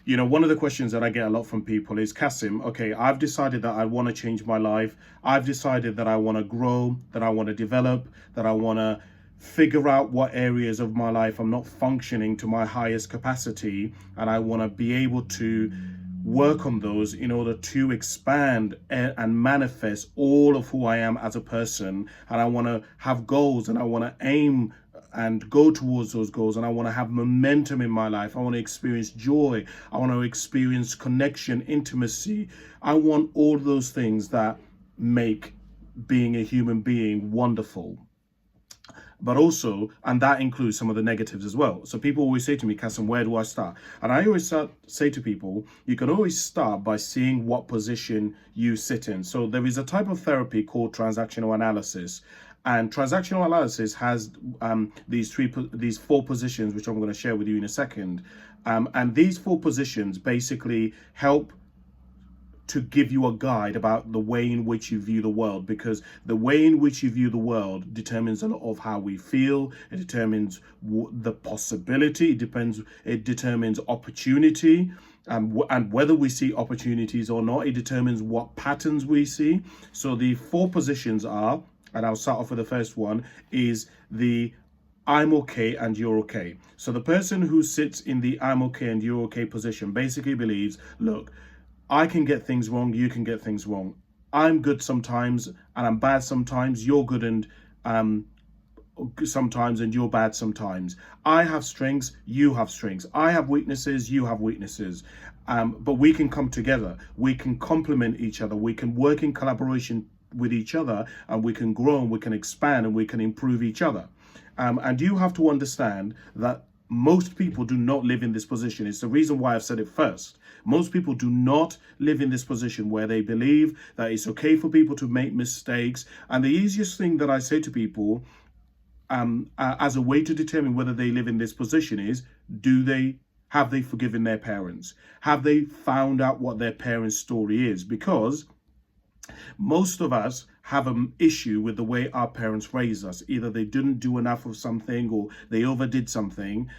One of the questions that I get a lot from people is, Kasim, okay, I've decided that I want to change my life. I've decided that I want to grow, that I want to develop, that I want to figure out what areas of my life I'm not functioning to my highest capacity, and I want to be able to work on those in order to expand and manifest all of who I am as a person. And I want to have goals, and I want to aim and go towards those goals, and I want to have momentum in my life. I want to experience joy. I want to experience connection, intimacy. I want all those things that make being a human being wonderful. But also, and that includes some of the negatives as well. So people always say to me, Kasim, where do I start? And I always say to people, you can always start by seeing what position you sit in. So there is a type of therapy called transactional analysis. And transactional analysis has these four positions, which I'm going to share with you in a second. And these four positions basically help to give you a guide about the way in which you view the world, because the way in which you view the world determines a lot of how we feel. It determines the possibility. It determines opportunity, and whether we see opportunities or not. It determines what patterns we see. So the four positions are, and I'll start off with the first one, is the I'm okay and you're okay. So the person who sits in the I'm okay and you're okay position basically believes, look, I can get things wrong, you can get things wrong. I'm good sometimes and I'm bad sometimes. You're good and sometimes, and you're bad sometimes. I have strengths, you have strengths. I have weaknesses, you have weaknesses. But we can come together. We can complement each other. We can work in collaboration with each other, and we can grow and we can expand and we can improve each other. And you have to understand that most people do not live in this position. It's the reason why I've said it first. Most people do not live in this position where they believe that it's okay for people to make mistakes. And the easiest thing that I say to people as a way to determine whether they live in this position is, have they forgiven their parents? Have they found out what their parents' story is? Because most of us have an issue with the way our parents raised us. Either they didn't do enough of something or they overdid something.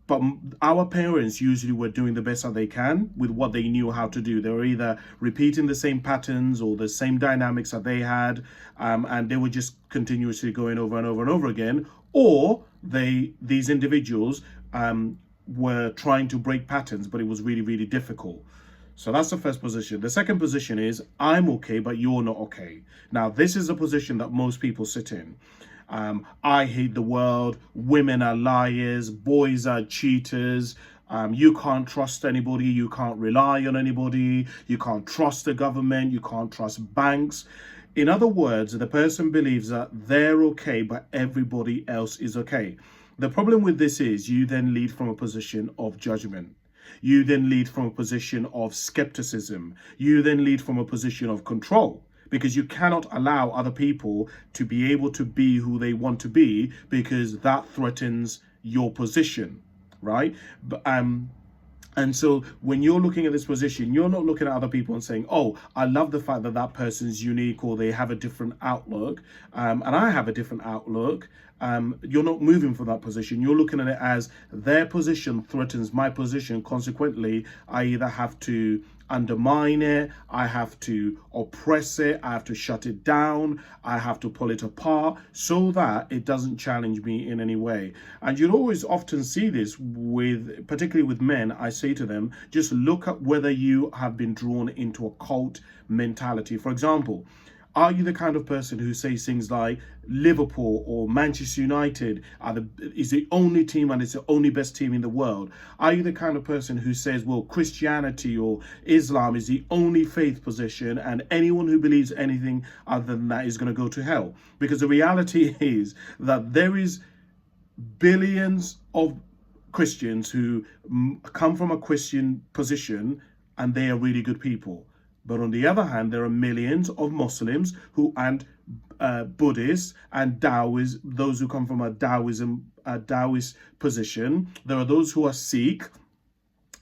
But our parents usually were doing the best that they can with what they knew how to do. They were either repeating the same patterns or the same dynamics that they had, and they were just continuously going over and over and over again. Or these individuals were trying to break patterns, but it was really, really difficult. So that's the first position. The second position is, I'm okay, but you're not okay. Now, this is a position that most people sit in. I hate the world. Women are liars. Boys are cheaters. You can't trust anybody. You can't rely on anybody. You can't trust the government. You can't trust banks. In other words, the person believes that they're okay, but everybody else is okay. The problem with this is you then lead from a position of judgment. You then lead from a position of skepticism. You then lead from a position of control, because you cannot allow other people to be able to be who they want to be, because that threatens your position, right? And so when you're looking at this position, you're not looking at other people and saying, oh, I love the fact that that person's unique or they have a different outlook, and I have a different outlook. You're not moving from that position. You're looking at it as their position threatens my position. Consequently, I either have to undermine it, I have to oppress it, I have to shut it down, I have to pull it apart so that it doesn't challenge me in any way. And you'll always often see this particularly with men. I say to them, just look at whether you have been drawn into a cult mentality. For example, are you the kind of person who says things like Liverpool or Manchester United is the only team and it's the only best team in the world? Are you the kind of person who says, well, Christianity or Islam is the only faith position and anyone who believes anything other than that is going to go to hell? Because the reality is that there is billions of Christians who come from a Christian position and they are really good people. But on the other hand, there are millions of Muslims and Buddhists and Taoists, those who come from a Taoist position. There are those who are Sikh,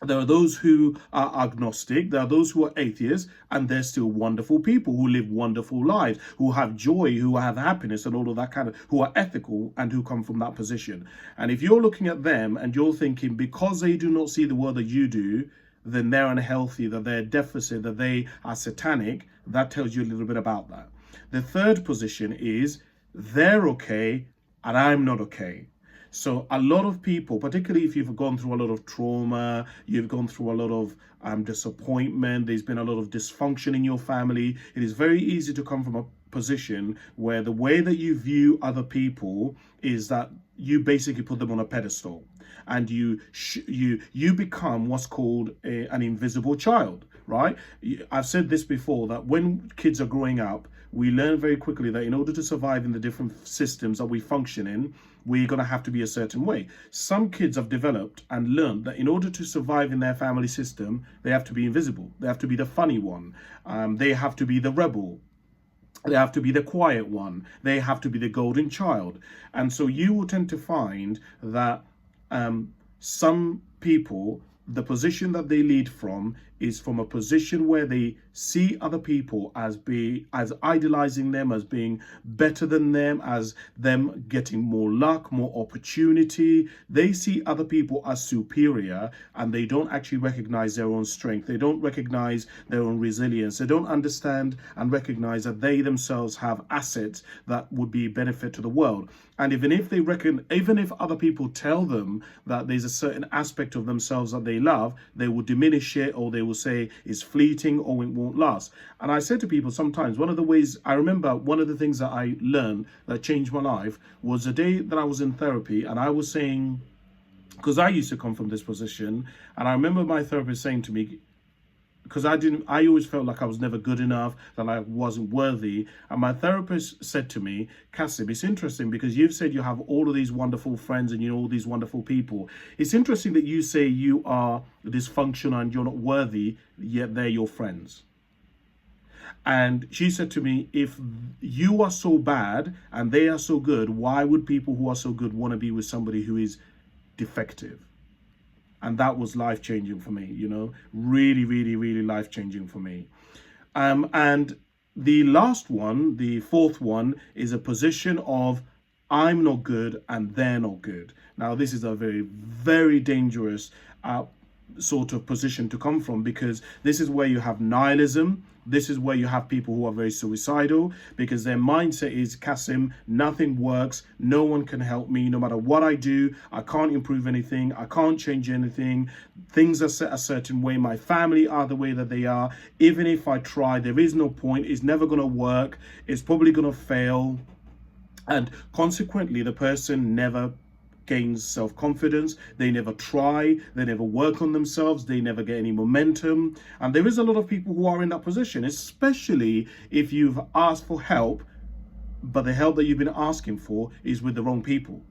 There are those who are agnostic, there are those who are atheists, and they're still wonderful people who live wonderful lives, who have joy, who have happiness, and all of that kind of, who are ethical and who come from that position. And if you're looking at them and you're thinking because they do not see the world that you do, then they're unhealthy, that they're deficit, that they are satanic, that tells you a little bit about that. The third position is they're okay and I'm not okay. So a lot of people, particularly if you've gone through a lot of trauma, you've gone through a lot of disappointment, there's been a lot of dysfunction in your family, it is very easy to come from a position where the way that you view other people is that you basically put them on a pedestal, and you become what's called an invisible child, right? I've said this before, that when kids are growing up, we learn very quickly that in order to survive in the different systems that we function in, we're going to have to be a certain way. Some kids have developed and learned that in order to survive in their family system, they have to be invisible. They have to be the funny one. They have to be the rebel. They have to be the quiet one. They have to be the golden child. And so you will tend to find that some people, the position that they lead from is from a position where they see other people as idolizing them, as being better than them, as them getting more luck, more opportunity. They see other people as superior, and they don't actually recognize their own strength. They don't recognize their own resilience. They don't understand and recognize that they themselves have assets that would be benefit to the world. And even if other people tell them that there's a certain aspect of themselves that they love, they will diminish it, or they will say it's fleeting or it won't last. And I said to people sometimes, one of the things that I learned that changed my life was the day that I was in therapy, and I was saying, because I used to come from this position, and I remember my therapist saying to me, because I always felt like I was never good enough, that I wasn't worthy. And my therapist said to me, Kasim, it's interesting because you've said you have all of these wonderful friends and you know all these wonderful people. It's interesting that you say you are dysfunctional and you're not worthy, yet they're your friends. And she said to me, if you are so bad and they are so good, why would people who are so good want to be with somebody who is defective? And that was life-changing for me, really, really, really life-changing for me. And the last one, the fourth one, is a position of I'm not good and they're not good. Now, this is a very, very dangerous sort of position to come from, because this is where you have nihilism. This is where you have people who are very suicidal, because their mindset is, Kasim, nothing works, no one can help me, no matter what I do, I can't improve anything, I can't change anything, things are set a certain way, my family are the way that they are, even if I try, there is no point, it's never going to work, it's probably going to fail. And consequently, the person never gains self-confidence, they never try, they never work on themselves, they never get any momentum. And there is a lot of people who are in that position, especially if you've asked for help, but the help that you've been asking for is with the wrong people,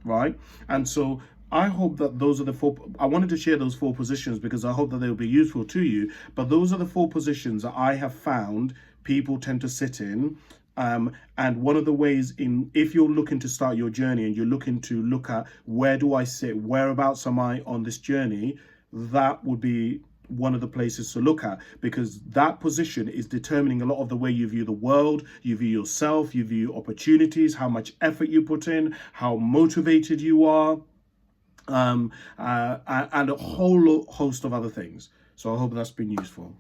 right? And so I hope that those are the four. I wanted to share those four positions because I hope that they'll be useful to you. But those are the four positions that I have found people tend to sit in. And one of the ways if you're looking to start your journey and you're looking to look at where do I sit, whereabouts am I on this journey, that would be one of the places to look at, because that position is determining a lot of the way you view the world, you view yourself, you view opportunities, how much effort you put in, how motivated you are, and a whole host of other things. So I hope that's been useful.